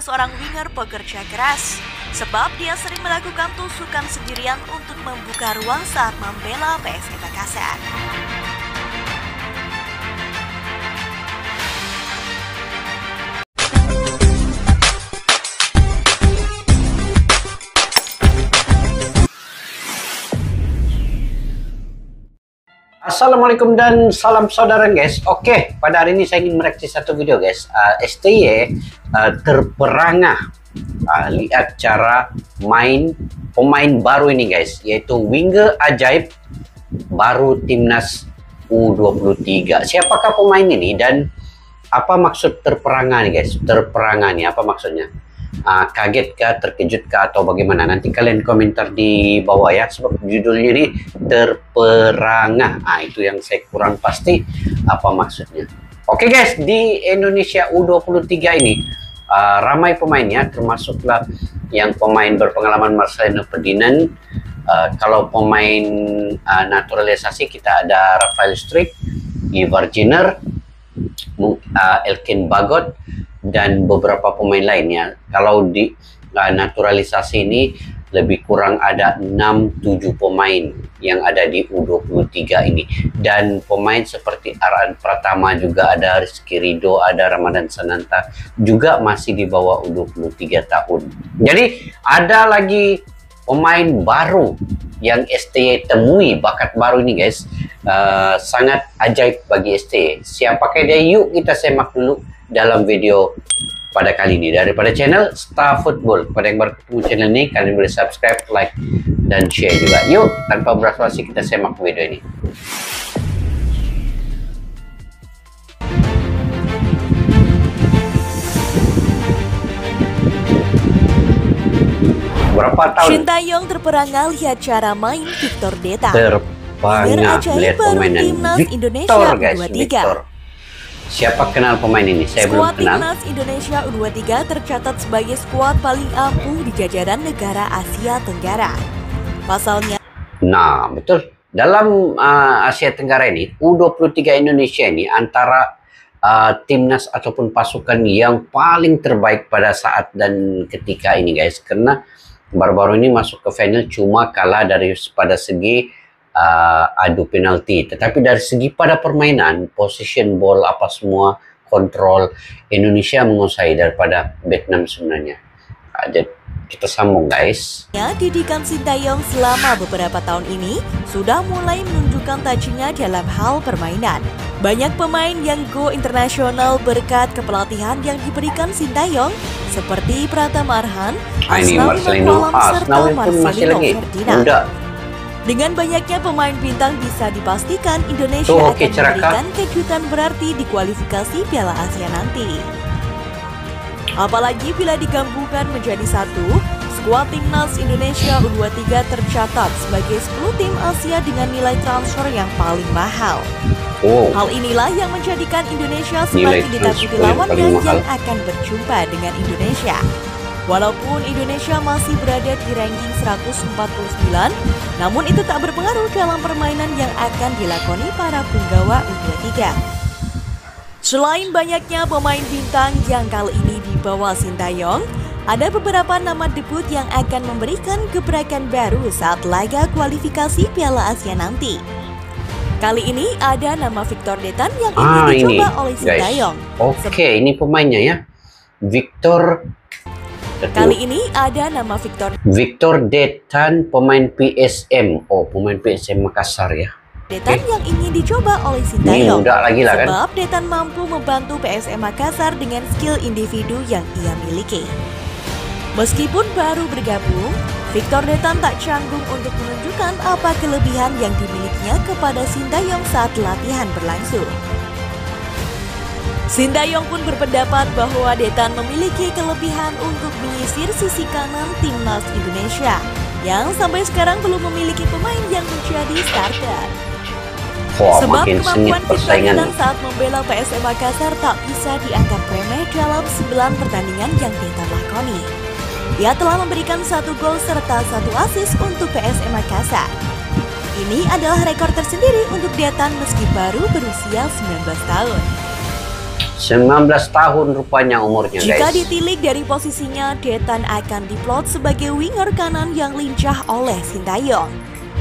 adalah seorang winger pekerja keras, sebab dia sering melakukan tusukan sendirian untuk membuka ruang saat membela PSM Makassar. Assalamualaikum dan salam saudara guys. Oke, pada hari ini saya ingin mereaksi satu video guys. STY terperangah lihat cara main pemain baru ini guys, yaitu winger ajaib baru timnas U23. Siapakah pemain ini dan apa maksud terperangah nih guys? Terperangah nih apa maksudnya? Kaget kah, terkejut kah, atau bagaimana? Nanti kalian komentar di bawah ya, sebab judulnya ini terperangah. Itu yang saya kurang pasti apa maksudnya. Oke guys, di Indonesia U23 ini ramai pemainnya, termasuklah yang pemain berpengalaman Marcelino Ferdinand. Kalau pemain naturalisasi kita ada Rafael Struijk, Ivar Jenner, Elkin Bagot, dan beberapa pemain lainnya. Kalau di naturalisasi ini lebih kurang ada 6-7 pemain yang ada di U23 ini, dan pemain seperti Araan Pratama juga ada, Rizky Ridho ada, Ramadan Sananta juga masih di bawah U23 tahun. Jadi ada lagi pemain baru yang STY temui, bakat baru ini guys, sangat ajaib bagi STY. Siapakah dia? Yuk kita semak dulu dalam video pada kali ini daripada channel Star Football. Pada yang baru ketemu channel ini, kalian boleh subscribe, like, dan share juga. Yuk, tanpa basa-basi kita semak video ini. Berapa tahun? Sintayong terperangah lihat cara main Victor Deta. Terperangah lihat permainan Victor guys, Victor. Siapa kenal pemain ini? Saya belum kenal. Timnas Indonesia U23 tercatat sebagai skuad paling ampuh di jajaran negara Asia Tenggara. Pasalnya, nah betul, dalam Asia Tenggara ini U23 Indonesia ini antara timnas ataupun pasukan yang paling terbaik pada saat dan ketika ini guys, karena baru-baru ini masuk ke final cuma kalah dari pada segi adu penalti, tetapi dari segi pada permainan, position ball, apa semua, kontrol, Indonesia menguasai daripada Vietnam sebenarnya. Jadi kita sambung guys. Didikan Sintayong selama beberapa tahun ini sudah mulai menunjukkan tajinya dalam hal permainan. Banyak pemain yang go internasional berkat kepelatihan yang diberikan Sintayong, seperti Pratama Arhan, Marcelino, serta Marcelino Ferdinand. Muda. Dengan banyaknya pemain bintang, bisa dipastikan Indonesia akan memberikan kejutan berarti di kualifikasi Piala Asia nanti. Apalagi bila digabungkan menjadi satu, skuad timnas Indonesia U23 tercatat sebagai 10 tim Asia dengan nilai transfer yang paling mahal. Hal inilah yang menjadikan Indonesia semakin ditakuti lawannya yang akan berjumpa dengan Indonesia. Walaupun Indonesia masih berada di ranking 149, namun itu tak berpengaruh dalam permainan yang akan dilakoni para punggawa U23. Selain banyaknya pemain bintang yang kali ini dibawa Sintayong, ada beberapa nama debut yang akan memberikan gebrakan baru saat laga kualifikasi Piala Asia nanti. Kali ini ada nama Victor Deta yang ingin dicoba oleh Sintayong. Oke, ini pemainnya ya, Victor. Kali ini ada nama Victor Deta, pemain PSM. Pemain PSM Makassar ya. Deta yang ingin dicoba oleh Sintayong. Ini muda lagi lah kan. Sebab Deta mampu membantu PSM Makassar dengan skill individu yang ia miliki. Meskipun baru bergabung, Victor Deta tak canggung untuk menunjukkan apa kelebihan yang dimilikinya kepada Sintayong saat latihan berlangsung. Sintayong pun berpendapat bahwa Deta memiliki kelebihan untuk menyisir sisi kanan timnas Indonesia yang sampai sekarang belum memiliki pemain yang menjadi starter. Sebab kemampuan Victor Deta saat membela PSM Makassar tak bisa dianggap remeh dalam 9 pertandingan yang Deta lakoni. Dia telah memberikan 1 gol serta 1 assist untuk PSM Makassar. Ini adalah rekor tersendiri untuk Deta meski baru berusia 19 tahun. 19 tahun rupanya umurnya, guys. Jika ditilik dari posisinya, Detan akan diplot sebagai winger kanan yang lincah oleh Sintayong.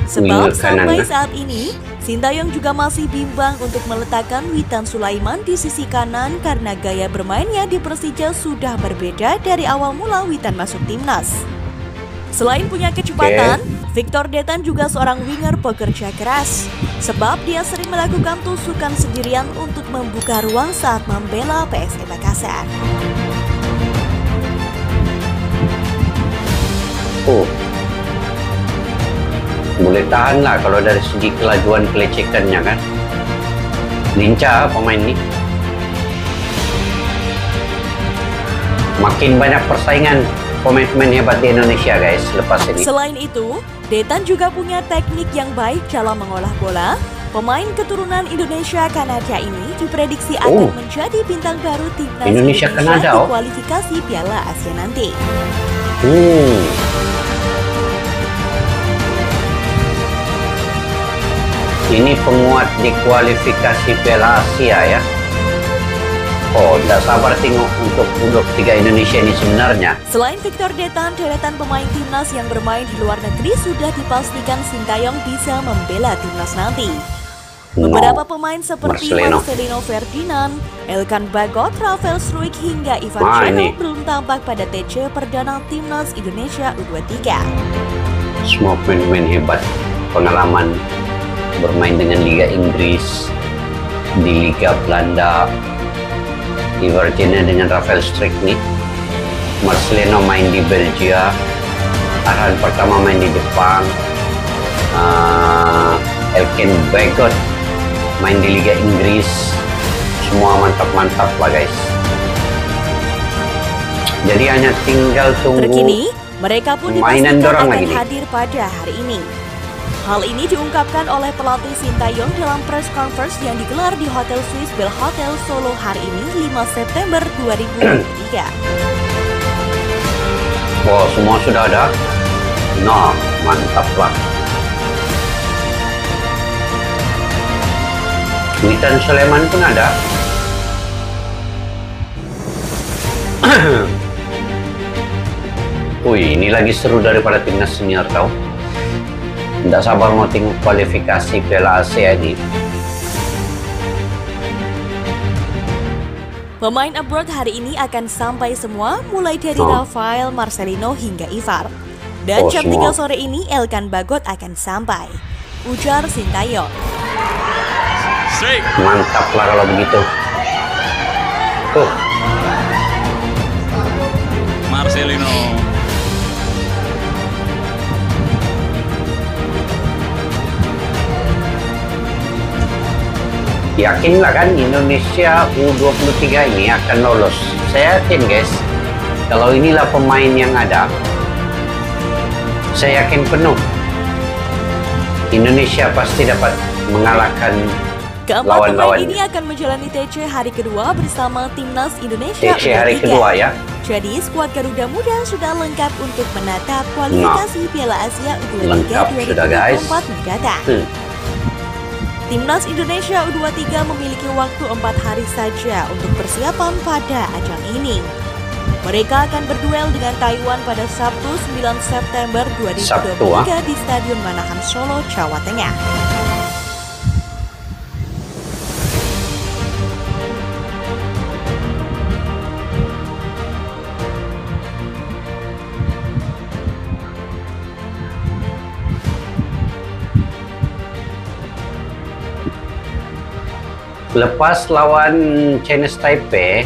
Sebab sampai saat ini, Sintayong juga masih bimbang untuk meletakkan Witan Sulaiman di sisi kanan karena gaya bermainnya di Persija sudah berbeda dari awal mula Witan masuk timnas. Selain punya kecepatan, Victor Detan juga seorang winger pekerja keras. Sebab dia sering melakukan tusukan sendirian untuk membuka ruang saat membela PSM Makassar. Boleh tahan lah kalau dari segi kelajuan kelecekannya kan. Lincah pemain ini. Makin banyak persaingan pemain-pemain hebat di Indonesia, guys, lepas ini. Selain itu, Detan juga punya teknik yang baik dalam mengolah bola. Pemain keturunan Indonesia Kanada ini diprediksi akan menjadi bintang baru timnas Indonesia Kanada di kualifikasi Piala Asia nanti. Ini penguat di kualifikasi Piala Asia ya. Tidak sabar tengok untuk tiga Indonesia ini sebenarnya. Selain Victor Detan, deretan pemain timnas yang bermain di luar negeri sudah dipastikan Sintayong bisa membela timnas nanti. Beberapa pemain seperti Marcelino Ferdinand, Elkan Bagot, Rafael Struijk hingga Ivan Cenok belum tampak pada TC perdana timnas Indonesia U23. Semua pemain hebat, pengalaman bermain dengan Liga Inggris, di Liga Belanda. Ivarjena dengan Rafael Struijk nih. Marcelino main di Belgia, Arhan pertama main di Jepang, Elkan Bagot main di Liga Inggris. Semua mantap-mantap lah, guys. Jadi hanya tinggal tunggu. Terkini, mereka pun dipastikan akan hadir pada hari ini. Hal ini diungkapkan oleh pelatih Sintayong dalam press conference yang digelar di Hotel Swiss Bell Hotel Solo hari ini 5 September 2023. Semua sudah ada. Nah, mantap lah. Witan Sulaiman pun ada. Ini lagi seru daripada timnas senior tau. Tidak sabar mau tengok kualifikasi Piala Asia ini. Pemain abroad hari ini akan sampai semua, mulai dari Rafael, Marcelino hingga Ivar. Dan jam 3 sore ini Elkan Bagot akan sampai, ujar Sintayong. Mantap lah kalau begitu. Marcelino. Yakinlah kan Indonesia U23 ini akan lolos. Saya yakin, guys. Kalau inilah pemain yang ada, saya yakin penuh Indonesia pasti dapat mengalahkan keempat lawan-lawan. Pemain ini akan menjalani TC hari kedua bersama timnas Indonesia TC hari kedua ya. Jadi skuad Garuda Muda sudah lengkap untuk menatap kualifikasi Piala Asia U23 2024 mendatang. Timnas Indonesia U23 memiliki waktu 4 hari saja untuk persiapan pada ajang ini. Mereka akan berduel dengan Taiwan pada Sabtu 9 September 2023 di Stadion Manahan Solo, Jawa Tengah. Lepas lawan Chinese Taipei,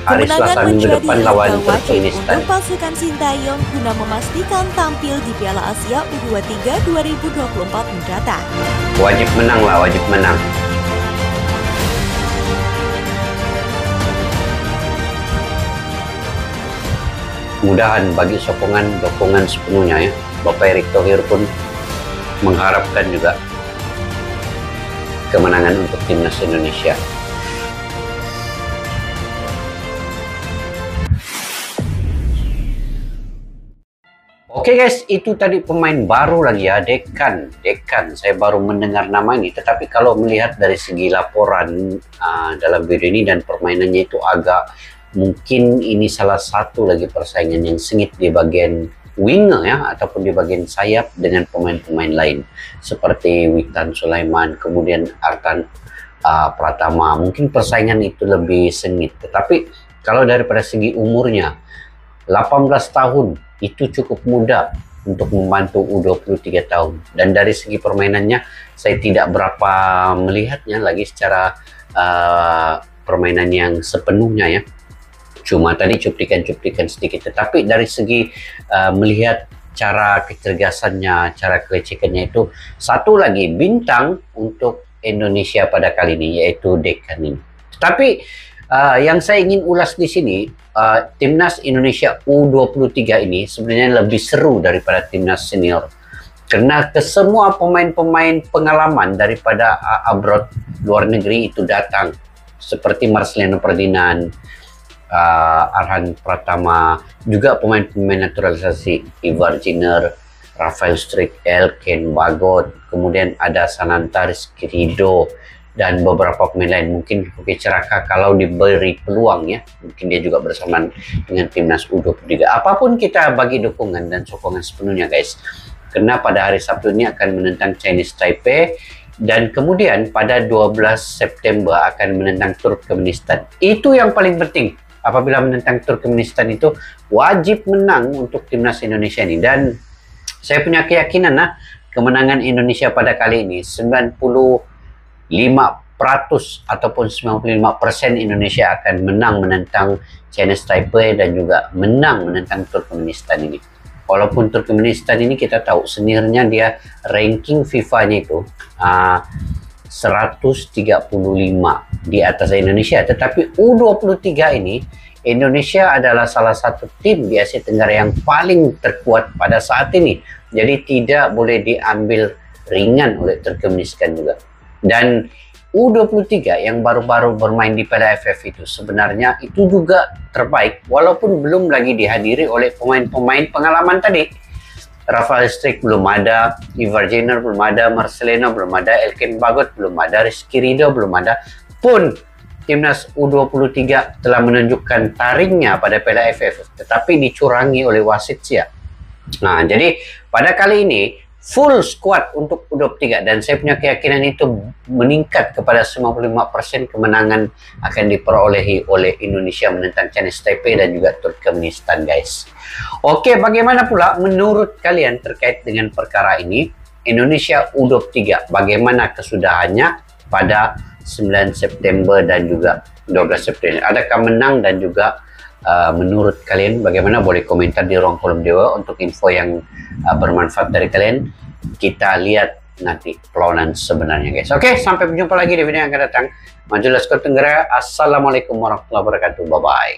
hari Selasa minggu depan lawan Turkmenistan. Untuk pasukan Sintayong guna memastikan tampil di Piala Asia U23 2024 mendatang. Wajib menang lah, wajib menang. Mudahan bagi dukungan sepenuhnya ya. Bapak Erick Thohir pun mengharapkan juga kemenangan untuk timnas Indonesia. Oke guys, itu tadi pemain baru lagi ya, Dekan. Saya baru mendengar nama ini, tetapi kalau melihat dari segi laporan dalam video ini dan permainannya itu agak mungkin ini salah satu lagi persaingan yang sengit di bagian winger ya, ataupun di bagian sayap dengan pemain-pemain lain seperti Witan Sulaiman, kemudian Artan Pratama. Mungkin persaingan itu lebih sengit, tetapi kalau daripada segi umurnya 18 tahun itu cukup muda untuk membantu U23 tahun, dan dari segi permainannya saya tidak berapa melihatnya lagi secara permainan yang sepenuhnya ya, cuma tadi cuplikan-cuplikan sedikit. Tetapi dari segi melihat cara kecergasannya, cara kelecekannya, itu satu lagi bintang untuk Indonesia pada kali ini, yaitu Dekan ini. Tapi yang saya ingin ulas di sini, timnas Indonesia U23 ini sebenarnya lebih seru daripada timnas senior, karena kesemua pemain-pemain pengalaman daripada abroad, luar negeri itu datang, seperti Marcelino Ferdinand, Arhan Pratama, juga pemain-pemain naturalisasi Ivar Jenner, Rafael Struijk, Elken Bagot, kemudian ada Sananta Rizky Ridho, dan beberapa pemain lain. Mungkin Hoki Caraka kalau diberi peluang ya, mungkin dia juga bersamaan dengan timnas U23. Apapun kita bagi dukungan dan sokongan sepenuhnya guys, karena pada hari Sabtu ini akan menentang Chinese Taipei, dan kemudian pada 12 September akan menentang Turkmenistan. Itu yang paling penting. Apabila menentang Turkmenistan itu wajib menang untuk timnas Indonesia ini, dan saya punya keyakinan kemenangan Indonesia pada kali ini 95% ataupun 95% Indonesia akan menang menentang Chinese Taipei dan juga menang menentang Turkmenistan ini. Walaupun Turkmenistan ini kita tahu seniornya dia ranking FIFA-nya itu 135 di atas Indonesia, tetapi U23 ini Indonesia adalah salah satu tim di Asia Tenggara yang paling terkuat pada saat ini. Jadi tidak boleh diambil ringan oleh Turkmenistan juga. Dan U23 yang baru-baru bermain di Piala AFF itu sebenarnya itu juga terbaik, walaupun belum lagi dihadiri oleh pemain-pemain pengalaman tadi. Rafael Struijk belum ada, Ivar Jenner belum ada, Marcelino belum ada, Elken Bagot belum ada, Rizky Ridho belum ada. Pun timnas U23 telah menunjukkan taringnya pada Piala AFF, tetapi dicurangi oleh wasit Sia. Nah, jadi pada kali ini full squad untuk U23, dan saya punya keyakinan itu meningkat kepada 95% kemenangan akan diperolehi oleh Indonesia menentang Chinese Taipei dan juga Turkmenistan guys. Oke, bagaimana pula menurut kalian terkait dengan perkara ini? Indonesia U23, bagaimana kesudahannya pada 9 September dan juga 12 September? Adakah menang, dan juga menurut kalian bagaimana? Boleh komentar di ruang kolom di bawah untuk info yang bermanfaat dari kalian. Kita lihat nanti perlawanan sebenarnya guys. Oke, sampai berjumpa lagi di video yang akan datang. Majulah Skor Tenggara. Assalamualaikum warahmatullahi wabarakatuh. Bye bye.